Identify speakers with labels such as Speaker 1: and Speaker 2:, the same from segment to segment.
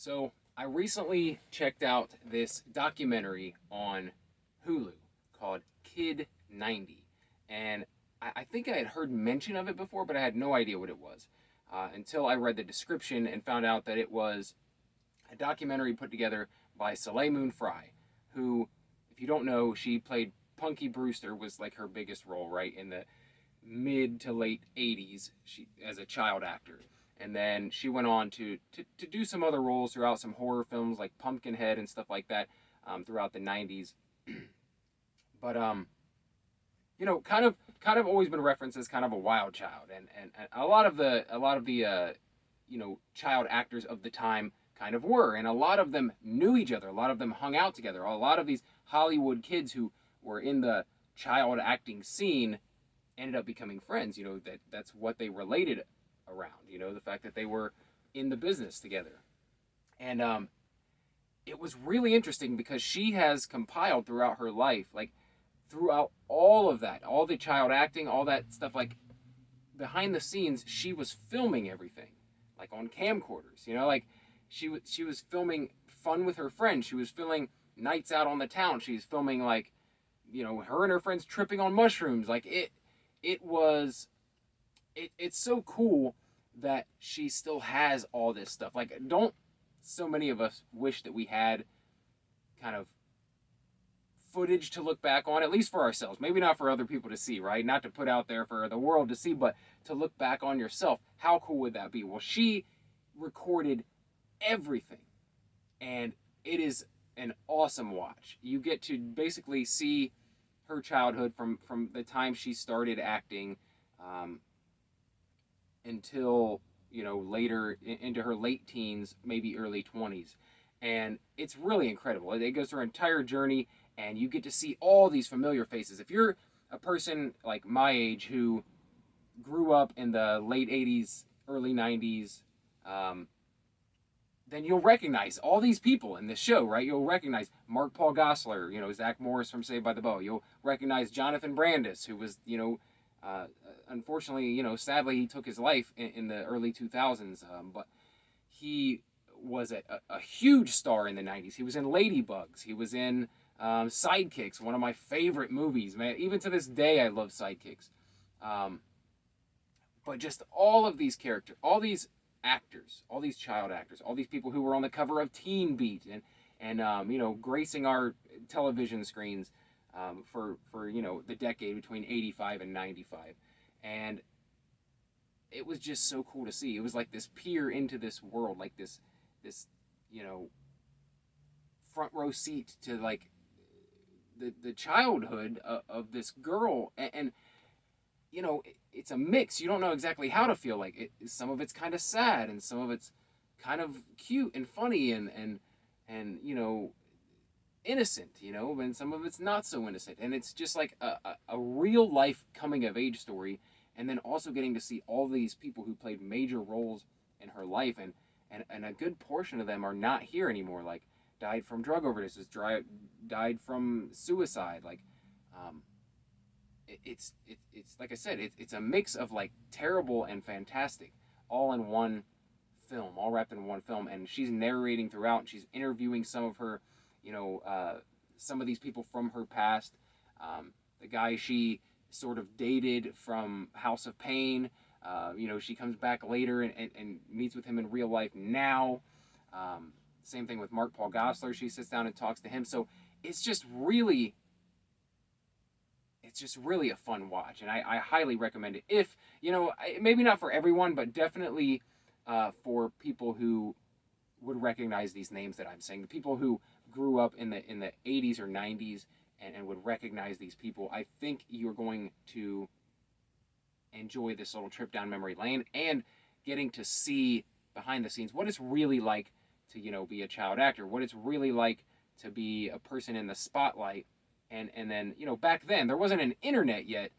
Speaker 1: So I recently checked out this documentary on Hulu called Kid 90. And I think I had heard mention of it before, but I had no idea what it was until I read the description and found out that it was a documentary put together by Soleil Frye, who, if you don't know, she played Punky Brewster, was like her biggest role, right, in the mid to late 80s as a child actor. And then she went on to do some other roles throughout some horror films like Pumpkinhead and stuff like that throughout the 90s. But kind of always been referenced as kind of a wild child, and a lot of the child actors of the time kind of were, and a lot of them knew each other, a lot of them hung out together, a lot of these Hollywood kids who were in the child acting scene ended up becoming friends. That's what they related around. The fact that they were in the business together, and it was really interesting because she has compiled throughout her life, like throughout all of that, all the child acting, all that stuff, like behind the scenes, she was filming everything, like on camcorders. Like she was filming fun with her friends. She was filming nights out on the town. She was filming like, her and her friends tripping on mushrooms. Like it's so cool that she still has all this stuff. Like, don't so many of us wish that we had kind of footage to look back on, at least for ourselves. Maybe not for other people to see, right? Not to put out there for the world to see, but to look back on yourself. How cool would that be? Well, she recorded everything, and it is an awesome watch. You get to basically see her childhood from the time she started acting until later into her late teens, maybe early 20s. And it's really incredible. It goes through her entire journey, and you get to see all these familiar faces. If you're a person like my age who grew up in the late 80s, early 90s, then you'll recognize all these people in this show, right? You'll recognize Mark Paul Gosselaar, Zach Morris from Saved by the Bell. You'll recognize Jonathan Brandis, who was, unfortunately, sadly, he took his life in the early 2000s, but he was a huge star in the 90s. He was in Ladybugs. He was in Sidekicks, one of my favorite movies, man. Even to this day, I love Sidekicks. But just all of these characters, all these actors, all these child actors, all these people who were on the cover of Teen Beat and gracing our television screens for the decade between 85 and 95. And it was just so cool to see. It was like this peer into this world, like this front row seat to like the childhood of this girl. And it's a mix. You don't know exactly how to feel. Like some of it's kind of sad, and some of it's kind of cute and funny and innocent, and some of it's not so innocent. And it's just like a real life coming of age story. And then also getting to see all these people who played major roles in her life, and a good portion of them are not here anymore. Like died from drug overdoses, died from suicide. Like it's like I said, it's a mix of like terrible and fantastic, all in one film, all wrapped in one film. And she's narrating throughout, and she's interviewing some of her, some of these people from her past. The guy she sort of dated from House of Pain, she comes back later and meets with him in real life now. Same thing with Mark Paul Gosselaar. She sits down and talks to him. So it's just really a fun watch, and I highly recommend it. If maybe not for everyone, but definitely for people who would recognize these names that I'm saying, the people who grew up in the 80s or 90s and would recognize these people. I think you're going to enjoy this little trip down memory lane, and getting to see behind the scenes what it's really like to be a child actor, what it's really like to be a person in the spotlight. And then, back then there wasn't an internet yet.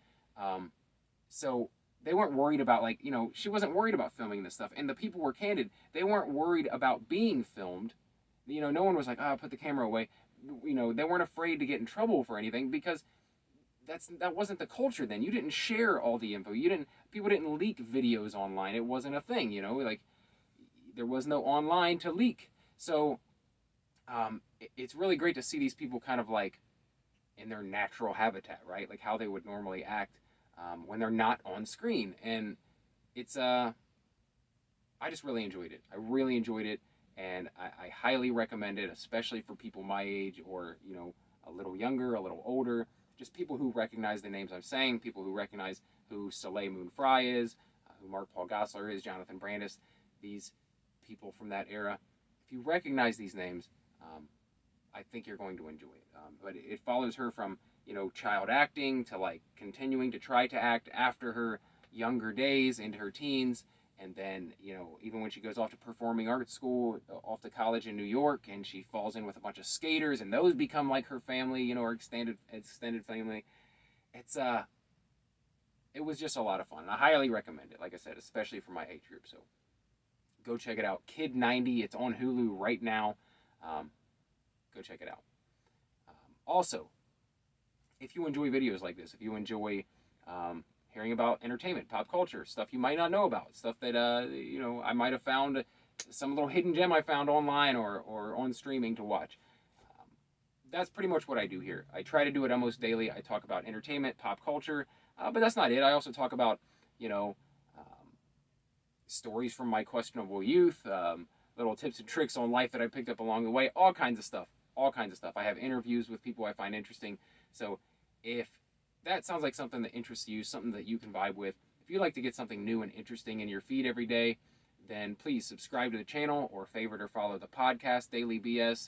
Speaker 1: So they weren't worried about she wasn't worried about filming this stuff. And the people were candid. They weren't worried about being filmed. No one was like, put the camera away. They weren't afraid to get in trouble for anything, because that wasn't the culture then. You didn't share all the info. People didn't leak videos online. It wasn't a thing, like there was no online to leak. So it's really great to see these people kind of like in their natural habitat, right? Like how they would normally act when they're not on screen. And it's I just really enjoyed it. I really enjoyed it, and I highly recommend it, especially for people my age or a little younger, a little older. Just people who recognize the names I'm saying, people who recognize who Soleil Moon Frye is, who Mark Paul Gosselaar is, Jonathan Brandis, these people from that era. If you recognize these names, I think you're going to enjoy it. But it follows her from child acting to like continuing to try to act after her younger days into her teens, and then even when she goes off to performing arts school, off to college in New York, and she falls in with a bunch of skaters, and those become like her family, her extended family. It's it was just a lot of fun. I highly recommend it. Like I said, especially for my age group. So go check it out. Kid 90. It's on Hulu right now. Go check it out. Also, if you enjoy videos like this, if you enjoy hearing about entertainment, pop culture, stuff you might not know about, stuff that I might have found, some little hidden gem I found online or on streaming to watch. That's pretty much what I do here. I try to do it almost daily. I talk about entertainment, pop culture, but that's not it. I also talk about stories from my questionable youth, little tips and tricks on life that I picked up along the way, all kinds of stuff. All kinds of stuff. I have interviews with people I find interesting. So if that sounds like something that interests you, something that you can vibe with, if you like to get something new and interesting in your feed every day, then please subscribe to the channel or favorite or follow the podcast, Daily BS,